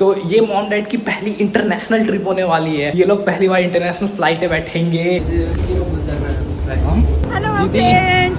तो ये mom dad की पहली इंटरनेशनल ट्रिप होने वाली है। ये लोग पहली बार इंटरनेशनल फ्लाइट पे बैठेंगे। Hello friends,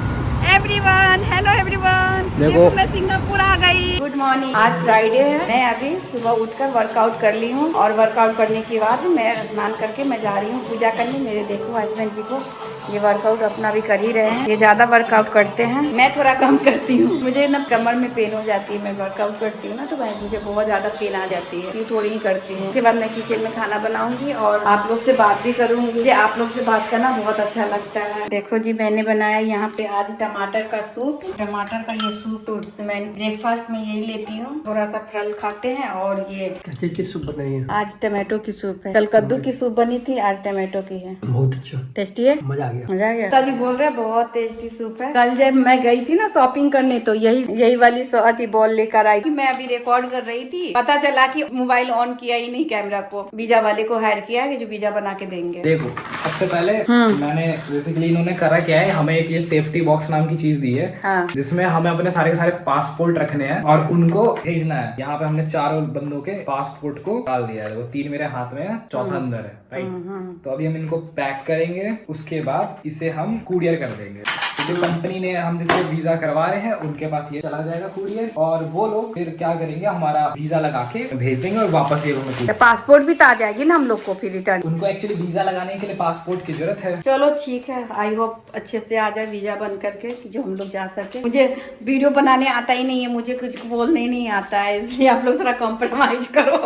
everyone, hello everyone. देखो मैं सिंगापुर आ गई। Good morning. आज फ्राइडे है। मैं अभी सुबह उठकर वर्कआउट कर ली हूँ और वर्कआउट करने के बाद मैं स्नान करके मैं जा रही हूँ पूजा करने। मेरे देखो हस्बैंड जी को ये वर्कआउट अपना भी कर ही रहे हैं। ये ज्यादा वर्कआउट करते हैं, मैं थोड़ा कम करती हूँ। मुझे ना कमर में पेन हो जाती है, मैं वर्कआउट करती हूँ ना तो मुझे बहुत ज्यादा पेन आ जाती है, ये थोड़ी ही करती हूँ। उसके बाद मैं किचन में खाना बनाऊंगी और आप लोग से बात भी करूंगी। मुझे आप लोग से बात करना बहुत अच्छा लगता है। देखो जी, मैंने बनाया यहाँ पे आज टमाटर का सूप। टमाटर का ये सूप तो मैं ब्रेकफास्ट में यही लेती हूँ। थोड़ा सा फल खाते हैं। और ये किस चीज की सूप बनाई है? आज टमाटो की सूप है। कल कद्दू की सूप बनी थी, आज टमाटो की है। बहुत अच्छा, टेस्टी है, मजा आ गया। मजा आ गया। ताजी बोल रहे हैं बहुत टेस्टी सूप है। कल जब मैं गई थी ना शॉपिंग करने तो यही वाली सौती बॉल लेकर आई थी। मैं अभी रिकॉर्ड कर रही थी, पता चला कि मोबाइल ऑन किया ही नहीं कैमरा को। वीजा वाले को हायर किया है जो वीजा बना के देंगे। देखो सबसे पहले मैंने बेसिकली इन्होंने करा क्या है, हमें एक ये सेफ्टी बॉक्स नाम की चीज दी है। हाँ। जिसमें हमें अपने सारे के सारे पासपोर्ट रखने हैं और उनको भेजना है। यहाँ पे हमने चारों बंदों के पासपोर्ट को डाल दिया है। वो 3 मेरे हाथ में है, चौथा अंदर है, राइट। तो अभी हम इनको पैक करेंगे, उसके बाद इसे हम कुरियर कर देंगे। जो कंपनी ने हम जिससे वीजा करवा रहे हैं उनके पास ये चला जाएगा कुरियर, और वो लोग फिर क्या करेंगे, हमारा वीजा लगा के भेज देंगे और वापस ये हमें पासपोर्ट भी तो आ जाएगी ना हम लोग को फिर रिटर्न। उनको एक्चुअली वीजा लगाने के लिए पासपोर्ट की जरूरत है। चलो ठीक है, आई होप अच्छे से आ जाए वीजा बन करके जो हम लोग जा सके। मुझे वीडियो बनाने आता ही नहीं है, मुझे कुछ बोलने ही नहीं आता है, इसलिए आप लोग थोड़ा कॉम्प्रोमाइज करो।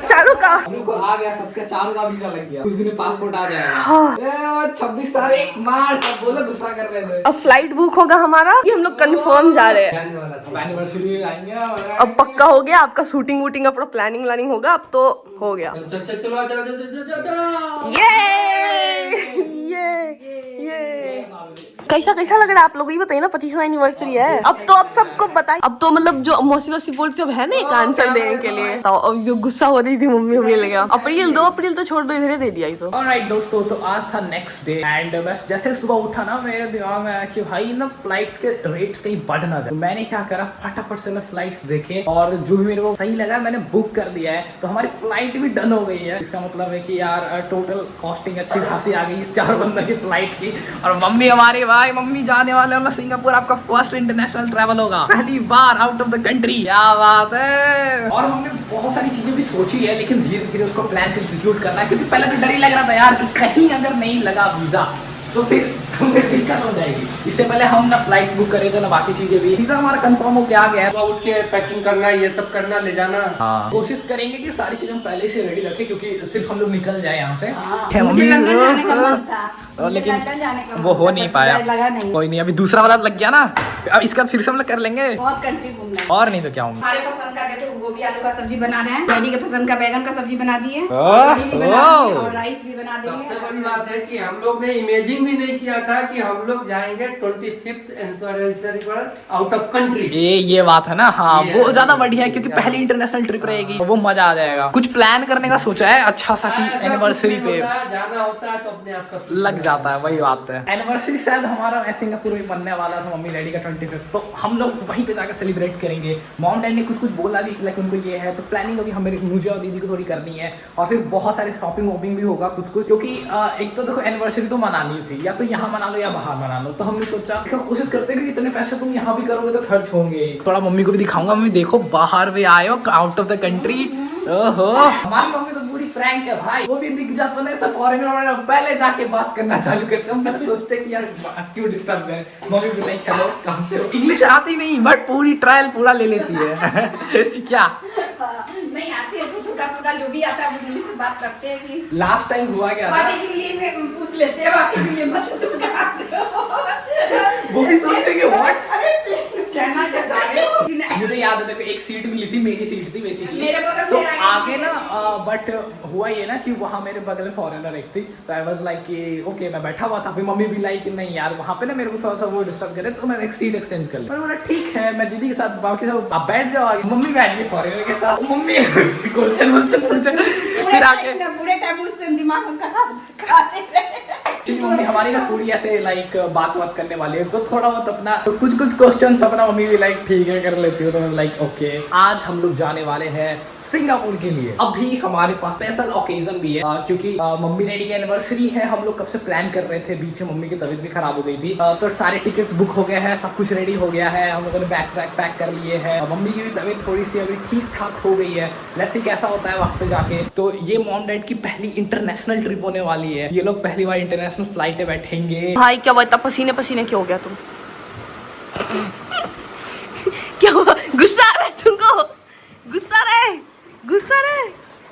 चारों का आ गया, सबका चारों का वीजा लग गया। कुछ दिन में पासपोर्ट आ जाएगा। 26 तारीख मार्च, अब बोलो गुस्सा कर रहे थे। अब फ्लाइट बुक होगा हमारा, ये हम लोग कंफर्म जा रहे हैं। एनिवर्सरी आएंगे अब पक्का हो गया, आपका शूटिंग वूटिंग का पूरा प्लानिंग होगा, अब तो हो गया। ये कैसा लग रहा है आप लोग, ये बताइए ना। 25वां एनिवर्सरी है, अब सबको बताइए। अब तो मतलब जो मौसी वसी बोलती है ना एक आंसर देने के लिए, तो अब जो गुस्सा हो रही थी मम्मी हो गया। अप्रैल 2 अप्रैल तो छोड़ दो, इधर दे दिया इसको। ऑलराइट दोस्तों, तो आज था नेक्स्ट डे एंड बस जैसे सुबह उठा ना, मेरे दिमाग में आया कि भाई ना फ्लाइट्स के रेट्स कहीं बढ़ ना जाए। तो मैंने क्या करा, फटाफट से मैं फ्लाइट्स देखे और जो भी मेरे को सही लगा मैंने बुक कर दिया है। तो हमारी फ्लाइट भी डन हो गई है। इसका मतलब है कि यार टोटल कॉस्टिंग अच्छी खासी आ गई इस 4 बंदों की फ्लाइट की। और मम्मी हमारे भाई मम्मी जाने वाले हैं सिंगापुर। आपका फर्स्ट इंटरनेशनल ट्रैवल होगा, पहली बार आउट ऑफ द कंट्री। क्या बात है। और हमने बहुत सारी चीजें भी सोची है, लेकिन धीरे धीरे उसको प्लान एग्जीक्यूट करना है। क्योंकि पहले तो डर ही लग रहा था यार कि कहीं अगर नहीं लगा वीजा तो फिर दिक्कत हो जाएगी। इससे पहले हम ना फ्लाइट्स बुक करे थे ना बाकी चीजें भी। वीजा हमारा कंफर्म हो गया है। उठ के पैकिंग करना, ये सब करना, ले जाना। हाँ। कोशिश करेंगे कि सारी चीजें हम पहले से रेडी रखें, क्योंकि सिर्फ हम लोग निकल जाए यहाँ से। लेकिन वो हो नहीं पाया। कोई नहीं, अभी दूसरा वाला लग गया ना, अब इसका फिर से हम लोग कर लेंगे। बहुत कंट्री घूमना है। और नहीं तो क्या होंगे। हमारे पसंद का देखो, गोभी आलू का सब्जी बना रहे हैं। डैडी के पसंद का बैगन का सब्जी बना दिए और राइस भी बना देंगे। सबसे बड़ी बात है कि हम लोग ने इमेजिन भी नहीं किया था कि हम लोग जाएंगे 25th एनिवर्सरी पर आउट ऑफ कंट्री। ये बात है ना। हाँ, वो ज्यादा बढ़िया है क्योंकि पहली इंटरनेशनल ट्रिप रहेगी, वो मजा आ जाएगा। कुछ प्लान करने का सोचा है अच्छा सा कि एनिवर्सरी पे जाना होता है तो अपने आप सब लग जाता है। वही बात है। एनिवर्सरी शायद हमारा सिंगापुर में बनने वाला था, मम्मी डैडी का 25th, तो हम लोग वहीं पे जाकर सेलिब्रेट करेंगे। मॉम डैडी ने कुछ बोला भी, लाइक उनको ये है, तो प्लानिंग अभी मुझे और दीदी को थोड़ी करनी है। और फिर बहुत सारे शॉपिंग वॉपिंग भी होगा कुछ, क्योंकि एक तो देखो एनिवर्सरी तो मनानी थी, या तो यहाँ मना लो या बाहर मना लो। तो हमने सोचा कोशिश करते हैं कि इतने पैसे तुम यहाँ भी करोगे तो खर्च होंगे। थोड़ा मम्मी को भी दिखाऊंगा, मम्मी देखो बाहर भी आए हो, आउट ऑफ द कंट्री। ओहो, हमारी मम्मी तो पूरी फ्रैंक है भाई। वो भी दिख जाता है सब फॉरेनर, पहले जाके बात करना चालू करते हैं। पहले सोचते कि यार क्यों डिस्टर्ब है। मम्मी भी लाइक हेलो कहाँ से हो, इंग्लिश आती नहीं बट पूरी ट्रायल पूरा ले लेती है। क्या नहीं आती है तो छोटा जो भी आता है वो इंग्लिश में बात करते हैं कि लास्ट टाइम हुआ क्या था, बाकी के लिए पूछ लेते हैं, बाकी के लिए मत तुम कहाँ से हो। वो भी सोचते कि व्हाट कहना क्या चाह रहे हो। मुझे याद है देखो, एक सीट मिली थी, मेरी सीट थी बेसिकली। मेरे बगल तो से आगे ना बट हुआ ये ना कि वहाँ मेरे बगल में फॉरेनर एक थी। तो आई वाज लाइक कि ओके, मैं बैठा हुआ था। फिर मम्मी भी लाइक नहीं यार वहाँ पे ना मेरे को थोड़ा सा वो डिस्टर्ब करे, तो मैं एक सीट एक्सचेंज कर ली। बोला ठीक है, मैं दीदी के साथ बाकी सब आप बैठ जाओ आगे। मम्मी बैठ गई फॉरेनर के साथ। मम्मी क्वेश्चन मुझसे पूछे, फिर आके पूरे टाइम उससे दिमाग उसका मम्मी हमारी ना पूरी ऐसे लाइक बात करने वाली है, तो थोड़ा बहुत अपना तो कुछ क्वेश्चन अपना मम्मी भी लाइक ठीक है कर लेती हो, तो मैं लाइक ओके। आज हम लोग जाने वाले हैं सिंगापुर के लिए। अभी हमारे पास स्पेशल ओकेजन भी है क्योंकि मम्मी डैडी की एनिवर्सरी है। हम लोग कब से प्लान कर रहे थे, बीच में मम्मी की तबीयत भी खराब हो गई थी, तो सारे टिकट्स बुक हो गए हैं, सब कुछ रेडी हो गया है, हम लोगों ने बैग पैक कर लिए हैं। मम्मी की भी तबीयत थोड़ी सी अभी ठीक ठाक हो गई है। लेट्स सी कैसा होता है वहाँ पे जाके। तो ये मॉम डैड की पहली इंटरनेशनल ट्रिप होने वाली है। ये लोग पहली बार इंटरनेशनल फ्लाइट पे बैठेंगे। भाई क्या हुआ, इतना पसीने पसीने क्यों हो गया तुम? क्या हुआ, गुस्सा आ रहा है तुमको? गुस्सा रहे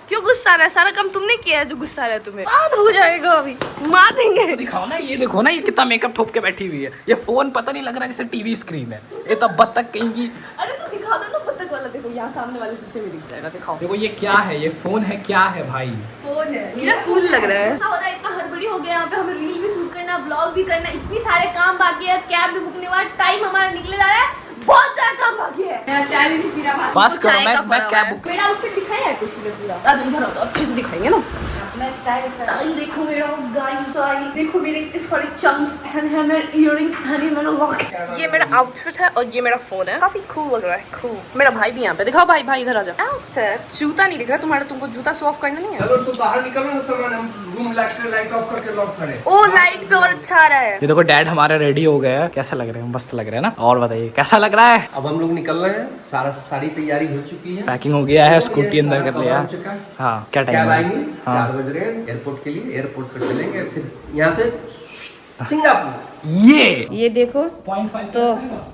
क्यों गुस्सा रहा है? सारा काम तुमने किया है जो गुस्सा रहा है तुम्हें। बात हो जाएगा, अभी मार देंगे। दिखाओ ना, ये देखो ना, ये कितना मेकअप ठोक के बैठी हुई है। ये फोन पता नहीं लग रहा है जैसे टीवी स्क्रीन है। ये तो बत्तख कहेंगी। अरे तो दिखा दो ना बत्तख वाला, देखो यहाँ सामने वाले शीशे में दिख जाएगा, दिखाओ। देखो ये क्या है, ये फोन है क्या है भाई? फोन है, ये कूल लग रहा है। ऐसा हो रहा है, इतना हड़बड़ी हो गया यहाँ पे, हमें रील भी शूट करना, ब्लॉग भी करना, इतनी सारे काम बाकी है, कैब भी बुकने वाला, टाइम हमारा निकले जा रहा है, बहुत सारा काम बाकी है। मेरा चाय भी पीना बाकी है। पास करो, मैं कैब बुक। मेरा आउटफिट दिखाया है किसी ने पूरा? आज इधर आओ, अच्छे से दिखाएंगे ना। अपना स्टाइल देखो मेरा, गाइस स्टाइल देखो, मेरे इतने सारे चंक्स पहने हैं, मेरे इयररिंग्स पहने, मैंने लॉक। ये मेरा आउटफिट है और ये मेरा फोन है, काफी कूल लग रहा है, कूल। मेरा भाई भी यहाँ पे, दिखाओ भाई, भाई इधर आ जाओ। आउटफिट, जूता नहीं दिख रहा तुम्हारा, तुमको जूता शो ऑफ करना नहीं है? चलो तू बाहर निकलो ना, सामान हम रूम लाइट ऑफ करके लॉक करें। ओ लाइट पे और अच्छा आ रहा है। ये देखो डैड हमारे रेडी हो गए हैं, कैसा लग रहे हैं? मस्त लग रहे हैं ना? और बताइए कैसा लग रहा है? अब हम लोग निकल रहे हैं, सारी तैयारी हो चुकी है, पैकिंग हो गया है, स्कूटी अंदर कर लिया। हाँ क्या क्या टाइम आएंगे? है? 4 बज रहे हैं एयरपोर्ट के लिए, एयरपोर्ट पर चलेंगे, फिर यहाँ से सिंगापुर। ये देखो 0.5 तो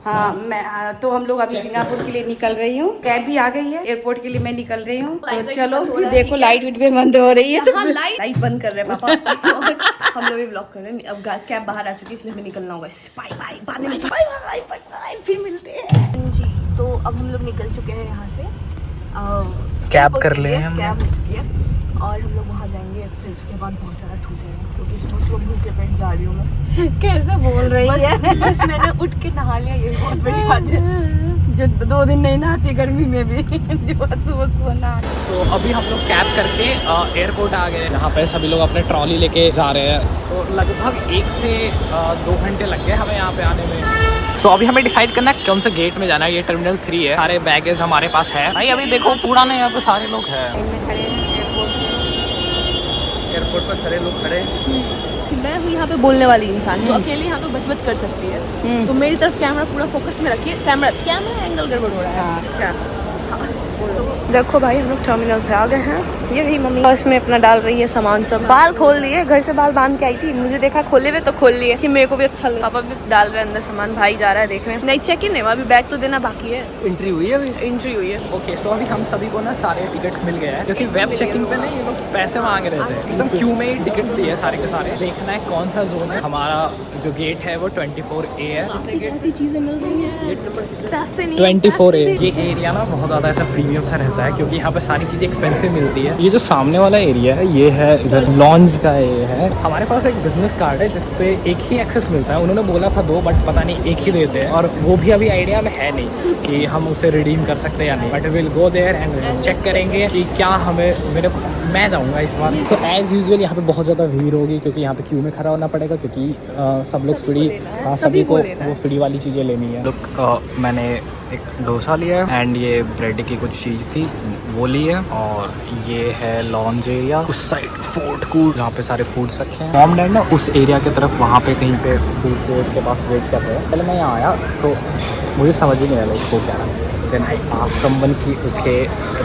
हाँ, तो हम लोग अभी सिंगापुर के लिए निकल रही हूँ। कैब भी आ गई है, एयरपोर्ट के लिए मैं निकल रही हूँ। तो चलो फिर देखो, लाइट भी बंद हो रही है, तो लाइट बंद कर रहे हैं पापा। और हम लोग भी ब्लॉक कर रहे हैं। अब कैब बाहर आ चुकी है, इसलिए हमें निकलना होगा। बाय बाय, बाद में बाय, फिर मिलते हैं जी। तो अब हम लोग निकल चुके हैं यहाँ से, कैब कर ले हम, कैब हो चुकी है और हम लोग वहाँ जाएंगे। फिर उसके बाद बहुत सारा ठूसेंगे, क्योंकि सुबह भूख के पेट जा रही हूँ मैं। कैसे बोल रही है? बस मैंने उठ के नहा लिया, ये बहुत बड़ी बात है। जो 2 दिन नहीं नहाती गर्मी में भी, जो सुबह नहा। सो अभी हम लोग कैब करके एयरपोर्ट आ गए। यहाँ पे सभी लोग अपने ट्रॉली लेके जा रहे हैं। सो लगभग 1 से 2 घंटे लग गए हमें यहाँ पे आने में। सो अभी हमें डिसाइड करना है कौन से गेट में जाना है। ये टर्मिनल 3 है। सारे बैगेज हमारे पास है भाई। अभी देखो पूरा नहीं, यहाँ पे सारे लोग हैं एयरपोर्ट पर, सारे लोग खड़े। मैं हूँ यहाँ पे बोलने वाली इंसान, जो अकेले यहाँ पे बच कर सकती है। तो मेरी तरफ कैमरा पूरा फोकस में रखिए। कैमरा एंगल गड़बड़ हो रहा है। अच्छा देखो भाई, हम लोग टर्मिनल पे आ गए हैं। ये भी मम्मी बस में अपना डाल रही है सामान सब। बाल खोल दिए, घर से बाल बांध के आई थी, मुझे देखा खोले हुए तो खोल लिए कि मेरे को भी अच्छा लगा। पापा भी डाल रहे हैं अंदर सामान, भाई जा रहा है देखने। नहीं चेक इन है, अभी बैग तो देना बाकी है। एंट्री हुई है अभी? एंट्री हुई है। ओके, सो अभी हम सभी को ना सारे टिकट्स मिल गए हैं, क्योंकि वेब चेकिंग पे ना ये लोग पैसे मांग रहे थे। एकदम क्यू में ही टिकट्स दिए सारे के सारे। देखना है कौन सा जोन है। हमारा जो गेट है वो 24A है। ऐसी चीजें मिल रही हैं, पैसे नहीं, 24A। ये एरिया ना बहुत ज़्यादा ऐसा प्रीमियम सा रहता है, क्योंकि यहाँ पे सारी चीज़ें एक्सपेंसिव मिलती है। ये जो सामने वाला एरिया है, ये है इधर लॉन्ज का ये है। हमारे पास एक बिजनेस कार्ड है जिसपे एक ही एक्सेस मिलता है। उन्होंने बोला था 2, बट पता नहीं एक ही देते हैं, और वो भी अभी आइडिया में है नहीं कि हम उसे रिडीम कर सकते हैं या नहीं। But will go there and check करेंगे कि क्या हमें मैं जाऊँगा इस बार। तो एज़ यूजुअल यहाँ पे बहुत ज़्यादा भीड़ होगी, क्योंकि यहाँ पे क्यू में खड़ा होना पड़ेगा, क्योंकि सब लोग फ्री, सभी को वो फ्री वाली चीज़ें लेनी है। लोग मैंने एक डोसा लिया है एंड ये ब्रेड की कुछ चीज़ थी वो ली है। और ये है लॉन्ज एरिया, उस साइड फूड कोर्ट जहाँ पे सारे फूड्स रखे हैं। मॉम डैड ना उस एरिया की तरफ वहाँ पे कहीं पे फूड कोर्ट के पास वेट कर रहे हैं। पहले मैं यहाँ आया तो मुझे समझ ही नहीं आया उसको क्या है। देन आई आस्क्ड समवन की okay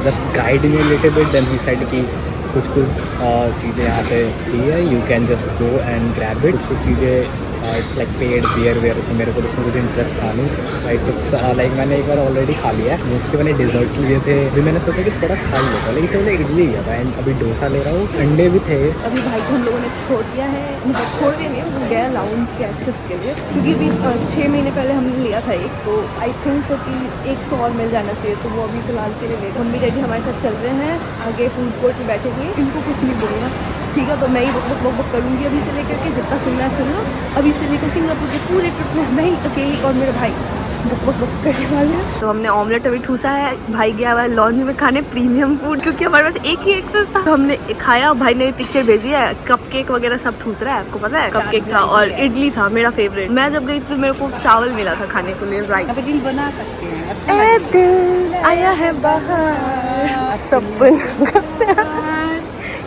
just guide me a little bit. Then he said कि कुछ चीज़ें यहाँ पे दी है, you can just go and grab it. कुछ चीज़ें it's like paid beer where, तो मेरे को उसमें कुछ इंटरेस्ट था नहीं। लाइक मैंने एक बार ऑलरेडी खा लिया है। उसके मैंने डिजर्ट्स लिए थे, फिर मैंने सोचा कि थोड़ा खा लेता, लेकिन इससे मैंने इडली लिया था एंड अभी डोसा ले रहा हूँ। अंडे भी थे। अभी भाई को हम लोगों ने छोड़ दिया है, मतलब छोड़ देंगे, वो गया लाउंज के एक्सेस के लिए, क्योंकि अभी 6 महीने पहले हमने लिया था एक, तो आई थिंक सो कि एक तो और मिल जाना चाहिए। तो वो अभी फिलहाल के लिए मम्मी डैडी हमारे साथ चल रहे हैं, आगे फूड कोर्ट में बैठेंगे। इनको कुछ नहीं बोलना, ठीक है? तो मैं ही बक करूँगी अभी से लेकर के, जितना सुनना है सुन लो। अभी से लेकर सिंगापुर के पूरे ट्रिप में मैं ही अकेली और मेरा भाई बक बक बक करने वाले हैं। तो हमने ऑमलेट अभी ठूसा है, भाई गया हुआ है लॉन्च में खाने प्रीमियम फूड, क्योंकि हमारे पास एक ही एक्सेस था। तो हमने खाया, भाई ने पिक्चर भेजी है, कपकेक वगैरह सब ठूस रहा है, आपको पता है। कपकेक था और इडली था मेरा फेवरेट। मैं जब गई थी तो मेरे को चावल मिला था खाने के लिए, राइट। अभी दिल बना सकते हैं, अच्छा ए दिल आया है बाहर, सपना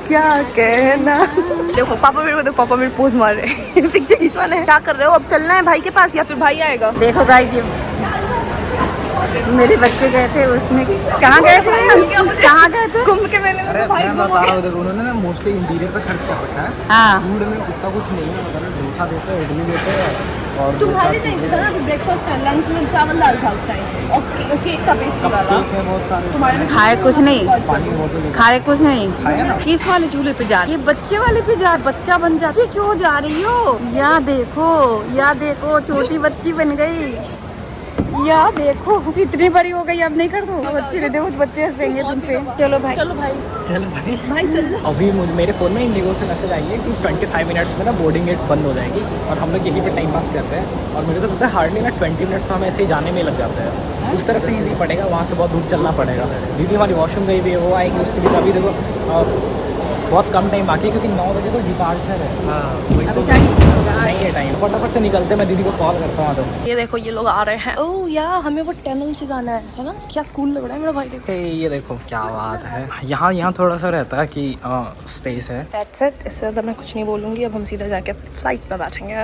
क्या कहना। देखो पापा मेरे को, देखो पापा मेरे पोज मार रहे हैं पिक्चर खिंचवाना है। क्या कर रहे हो, अब चलना है भाई के पास या फिर भाई आएगा? देखो गाइस, ये मेरे बच्चे गए थे उसमें, कहाँ गए थे, कहाँ गए थे? कुंभ के मेले में भाई मैं बता रहा हूँ, देखो उन्होंने ना मोस्टली इंटीरियर पे खर्च कर रखा है। हाँ, फूड में उतना कुछ नहीं है, मतलब डोसा देते हैं, इडली देते हैं और तुम्हारे चाहिए था ना ब्रेकफास्ट है, लंच में चावल दाल था उस टाइम, और केक का पेस्ट्री वाला। केक है बहुत सारे, तुम्हारे में खाए कुछ नहीं, पानी की बोतल लेके खाए कुछ नहीं। खाया ना। किस वाले चूल्हे पे जा रही? ये बच्चे वाले पे जा, बच्चा बन जा। फिर क्यों जा रही हो? या देखो छोटी बच्ची बन गई। या देखो कितनी बड़ी हो गई, अब नहीं कर दो। बच्चे रहते हो, बच्चे हंसेंगे तुम पे। चलो भाई, चलो भाई, चल भाई भाई चलो। अभी मेरे फ़ोन में इंडिगो से मैसेज आई है कि 25 मिनट्स में ना बोर्डिंग गेट्स बंद हो जाएगी और हम लोग यहीं पे टाइम पास करते हैं। और मुझे तो लगता है हार्डली ना 20 मिनट्स तो हमें ऐसे ही जाने में लग जाते हैं। उस तरफ से ईजी पड़ेगा, वहाँ से बहुत दूर चलना पड़ेगा। दीदी हमारी वॉशरूम गई हुई है, वो आएगी, उसके बीच अभी देखो बहुत कम टाइम बाकी है, क्योंकि 9 बजे तो डिपार्चर है। हाँ वही तो नहीं है टाइम, फटाफट से निकलते। मैं दीदी को कॉल करता हूँ। तो ये देखो ये लोग आ रहे हैं। ओह यार, हमें वो टनल से जाना है ना? क्या कूल लग रहा है मेरा भाई, देखो। ये देखो क्या बात है। यहाँ थोड़ा सा रहता है कि स्पेस है। That's it, इससे ज़्यादा मैं कुछ नहीं बोलूँगी। अब हम सीधा जाके फ्लाइट में बैठेंगे।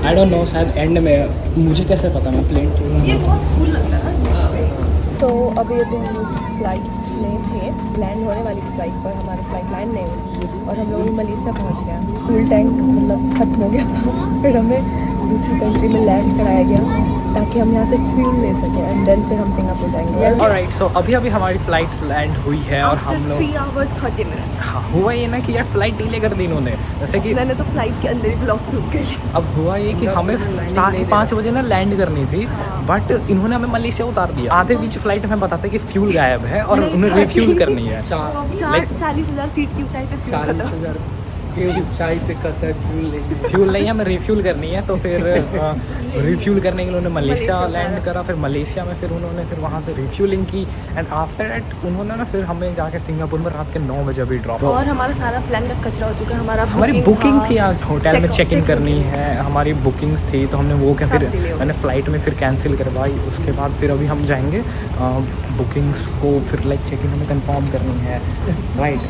आई डोंट नो, शायद एंड में, मुझे कैसे पता, मैं प्लेन ये बहुत कूल लगता है ना इसमें। तो अभी हम लोग फ्लाइट में थे, लैंड होने वाली थी फ्लाइट पर, हमारी फ्लाइट लैंड नहीं हुई और हम लोग मलेशिया पहुंच गए। फ्यूल टैंक मतलब खत्म हो गया था, फिर हमें दूसरी कंट्री में लैंड कराया गया ताकि हम यहाँ से फ्यूल ले सकें एंड देन फिर हम सिंगापुर जाएंगे। ऑलराइट, सो अभी हमारी फ्लाइट लैंड हुई है और हम लोग 3 hours 30 minutes। हाँ, हुआ ये ना कि यार फ्लाइट डिले कर दी इन्होंने, जैसे कि मैंने तो फ्लाइट के अंदर ही ब्लॉग शूट कर। अब हुआ ये कि हमें 5:30 बजे ना लैंड करनी थी, बट इन्होंने हमें मलेशिया उतार दिया। आधे बीच फ्लाइट में बताते कि फ्यूल गायब है और उन्हें रिफ्यूल करनी है। 40,000 फीट की ऊंचाई पे फ्यूल खत्म। ऊंचाई पे कहता है फ्यूल नहीं, हमें रिफ्यूल करनी है। तो फिर रिफ्यूल करने के लिए उन्होंने मलेशिया लैंड करा, फिर मलेशिया में फिर उन्होंने फिर वहाँ से रिफ्यूलिंग की एंड आफ्टर दैट उन्होंने ना फिर हमें जाके सिंगापुर में रात के 9 बजे अभी ड्रॉप। और हमारा सारा प्लान का कचरा हो चुका है। हमारी बुकिंग थी, आज होटल में चेक इन करनी है, हमारी बुकिंग्स थी, तो हमने वो क्या फिर मैंने फ़्लाइट में फिर कैंसिल करवाई। उसके बाद फिर अभी हम जाएंगे बुकिंग्स को फिर लाइक चेक इन हमें कंफर्म करनी है, राइट।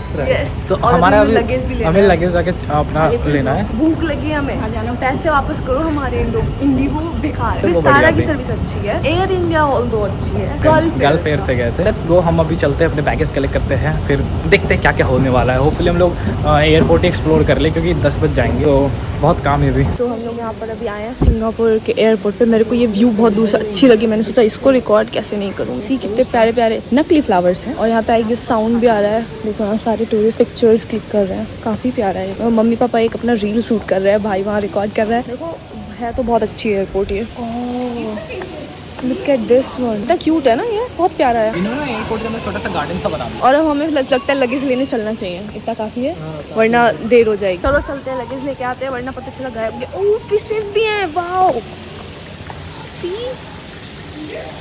तो हमारा अभी हमें लगेज जाके अपना लेना है। भूख लगी है हमें, पैसे वापस करो हमारे। लोग इंडिगो बेकार है, विस्तारा की सर्विस अच्छी है, एयर इंडिया ऑल्दो अच्छी है, गल्फ एयर से गए थे। लेट्स गो, हम अभी चलते हैं, अपने बैगेज कलेक्ट करते हैं, फिर देखते हैं क्या क्या होने वाला है। होपफुली हम लोग एयरपोर्ट एक्सप्लोर कर ले, क्योंकि 10 बजे जाएंगे, तो बहुत काम है अभी। तो हम लोग यहाँ पर अभी आए हैं सिंगापुर के एयरपोर्ट पे। मेरे को ये व्यू बहुत दूर से अच्छी लगी, मैंने सोचा इसको रिकॉर्ड कैसे नहीं करूँ। सी कितने प्यारे प्यारे नकली फ्लावर्स हैं और यहाँ पे आएगी साउंड भी आ रहा है। देखो यहाँ सारे टूरिस्ट पिक्चर्स क्लिक कर रहे हैं, काफ़ी प्यारा है। और मम्मी पापा एक अपना रील शूट कर रहे हैं, भाई वहाँ रिकॉर्ड कर रहा है। देखो है तो बहुत अच्छी एयरपोर्ट ये। लुक एट दिस वन, इतना क्यूट है ना, ये बहुत प्यारा है। इन्होंने एयरपोर्ट के अंदर छोटा सा गार्डन सा बना दिया। और अब हमें लगता है लगेज लेने चलना चाहिए, इतना काफ़ी है वरना देर हो जाएगी। चलो चलते हैं, लगेज लेके आते हैं, वरना पता चला गायब गया। ओह फिशेस भी हैं, वाओ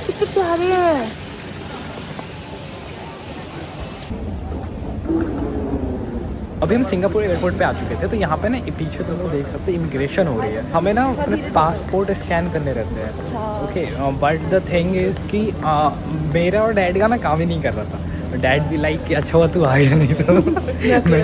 कितने प्यारे हैं। अभी हम सिंगापुर एयरपोर्ट पे आ चुके थे, तो यहाँ पे ना पीछे तुम लोग देख सकते हैं इमिग्रेशन हो रही है। हमें ना अपने पासपोर्ट स्कैन करने रहते हैं, okay. But the thing is कि मेरा और डैड का ना काम ही नहीं कर रहा था। डैड भी लाइक कि अच्छा हुआ तू आ गया, नहीं तो मैं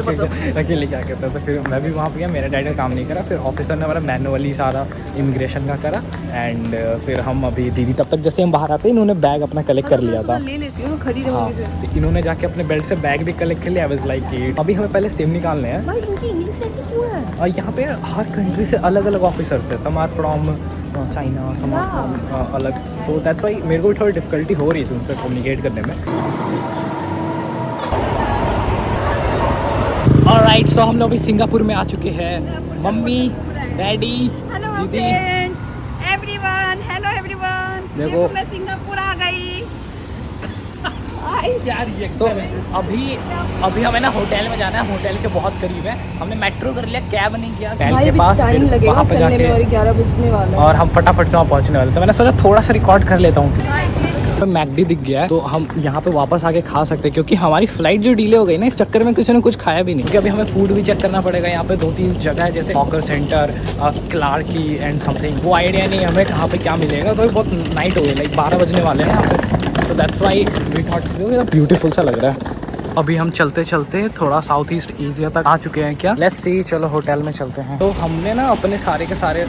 अकेले क्या करता। तो फिर मैं भी वहाँ पे गया, मेरा डैड का काम नहीं करा। फिर ऑफिसर ने हमारा मैनुअली सारा इमिग्रेशन का करा एंड फिर हम अभी दीदी तब तक जैसे हम बाहर आते इन्होंने बैग अपना कलेक्ट कर लिया था। ले लेती हूँ, खरीद हाँ, तो इन्होंने जाके अपने बेल्ट से बैग भी कलेक्ट कर लिया। आई वाज लाइक अभी हमें पहले सिम निकालने हैं। भाई इनकी इंग्लिश ऐसी क्यों है? और यहाँ पे हर कंट्री से अलग अलग ऑफिसर्स है, some are from China, some are from अलग। सो दैट्स वाई मेरे को भी थोड़ी डिफिकल्टी हो रही थी उनसे कम्युनिकेट करने में। ऑलराइट, सो हम लोग अभी सिंगापुर में आ चुके हैं। मम्मी, डैडी, दीदी, एवरीवन, हेलो एवरीवन। देखो मैं सिंगापुर आ गई। So, अभी हमें ना होटल में जाना है, होटल के बहुत करीब है। हमने मेट्रो कर लिया, कैब नहीं किया होटल के पास, टाइम फिर लगेगा वहाँ पे चलने में जाके और 11 बजने वाला है। और हम फटाफट से वहाँ पहुँचने वाले थे। मैंने सोचा थोड़ा सा रिकॉर्ड कर लेता हूँ। मैकडी दिख गया है तो हम यहाँ पे वापस आके खा सकते हैं, क्योंकि हमारी फ्लाइट जो डिले हो गई ना, इस चक्कर में किसी ने कुछ खाया भी नहीं। क्योंकि अभी हमें फूड भी चेक करना पड़ेगा। यहाँ पे 2-3 जगह है, जैसे हॉकर सेंटर, क्लार्की एंड समथिंग। वो आइडिया नहीं हमें कहाँ पे क्या मिलेगा, तो बहुत नाइट हो गई, लाइक 12 बजने वाले हैं यहाँ पे। तो that's why we thought beautiful सा लग रहा है। अभी हम चलते चलते थोड़ा साउथ ईस्ट एशिया तक आ चुके हैं क्या। लेट्स सी, चलो होटल में चलते हैं। तो हमने ना अपने सारे के सारे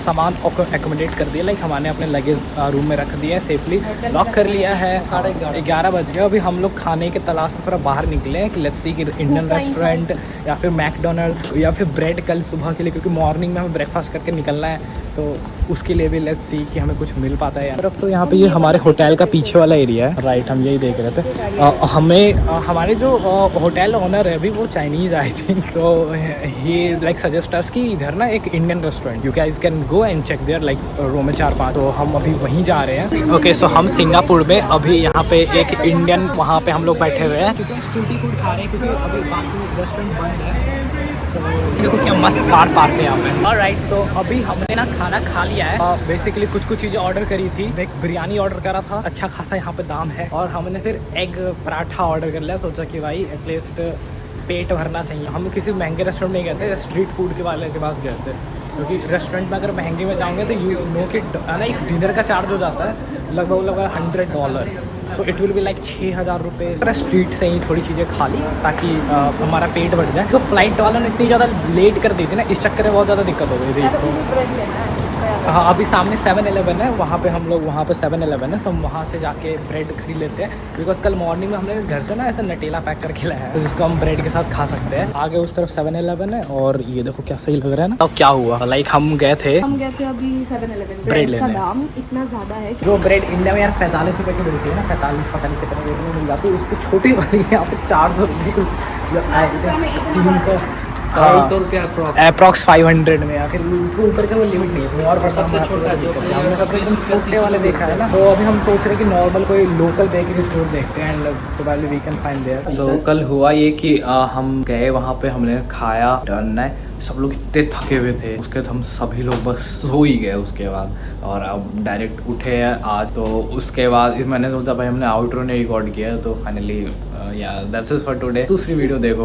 सामान एकोमोडेट कर दिया, लाइक हमारे अपने लगेज रूम में रख दिया है, सेफली लॉक कर लिया है। 11:30 बज गए। अभी हम लोग खाने के तलाश में थोड़ा बाहर निकले हैं कि लेट्स सी कि इंडियन रेस्टोरेंट या फिर मैकडोनल्ड्स या फिर ब्रेड कल सुबह के लिए, क्योंकि मॉर्निंग में हमें ब्रेकफास्ट करके निकलना है, तो उसके लिए भी लेट्स सी कि हमें कुछ मिल पाता है यार। तरफ तो यहाँ पे ये हमारे होटल का पीछे वाला एरिया है, राइट, हम यही देख रहे थे। हमें हमारे जो होटल ओनर है अभी वो चाइनीज़ आई थिंक, तो ही लाइक सजेस्ट अस कि इधर ना एक Indian restaurant, you guys can go and check there, like row में 4-5। तो हम अभी वहीं जा रहे हैं। ओके, सो हम सिंगापुर में अभी यहाँ पे एक इंडियन, वहाँ पे हम लोग बैठे हुए हैं क्योंकि स्ट्रीट फूड खा रहे हैं, क्योंकि अभी बाकी रेस्टोरेंट बंद है। देखो क्या मस्त कार पार्क है यहाँ पे। ऑलराइट, सो अभी हमने ना खाना खा लिया है। बेसिकली कुछ चीज़ें ऑर्डर करी थी। एक बिरयानी ऑर्डर करा था, अच्छा खासा यहाँ पे दाम है। और हमने फिर एग पराठा ऑर्डर कर लिया। सोचा कि भाई एटलीस्ट पेट भरना चाहिए। हम किसी महंगे रेस्टोरेंट नहीं गए थे, स्ट्रीट फूड के वाले के पास गए थे, क्योंकि रेस्टोरेंट में अगर महंगे में जाओगे तो यू नो कि एक डिनर का चार्ज हो जाता है लगभग $100। So it will be like 6,000 रुपये। स्ट्रीट से ही थोड़ी चीज़ें खा ली ताकि हमारा पेट भर जाए। तो फ्लाइट वालों ने इतनी ज़्यादा लेट कर दी थी ना, इस चक्कर में बहुत ज़्यादा दिक्कत हो गई थी। तो हाँ, अभी सामने 7-Eleven है, वहाँ पे हम लोग, वहाँ पे 7-Eleven है, तो हम वहाँ से जाके ब्रेड खरीद लेते हैं। बिकॉज कल मॉर्निंग में हमने घर से ना ऐसा नटेला पैक करके लाया है, तो जिसको हम ब्रेड के साथ खा सकते हैं। आगे उस तरफ 7-Eleven है, और ये देखो क्या सही लग रहा है ना। अब क्या हुआ, लाइक हम गए थे अभी 7-Eleven, ब्रेड का लेने। दाम इतना ज़्यादा है। जो ब्रेड इंडिया में यार 45 रुपये की मिलती है ना, 45 पता नहीं कितने रेट में मिल जाती है, उसकी छोटी वाली यहाँ पे 400 रुपये, 300, 250 रुपया अप्रॉक्स 500 में, या फिर उसके ऊपर का वो लिमिट नहीं है। और सबसे छोटा जो हमने सबसे एकदम छोटे वाले देखा है ना, तो अभी हम सोच रहे हैं कि नॉर्मल कोई लोकल बेकरी स्टोर देखते हैं, and probably we can find there. So कल हुआ ये कि हम गए वहाँ पे, हमने खाया, डन है। सब लोग इतने थके हुए थे, उसके बाद हम सभी लोग बस सो ही गए उसके बाद, और अब डायरेक्ट उठे हैं आज। तो उसके बाद मैंने सोचा भाई हमने आउटरो ने रिकॉर्ड किया, तो फाइनली या दैट्स इट फॉर टुडे। दूसरी वीडियो देखो।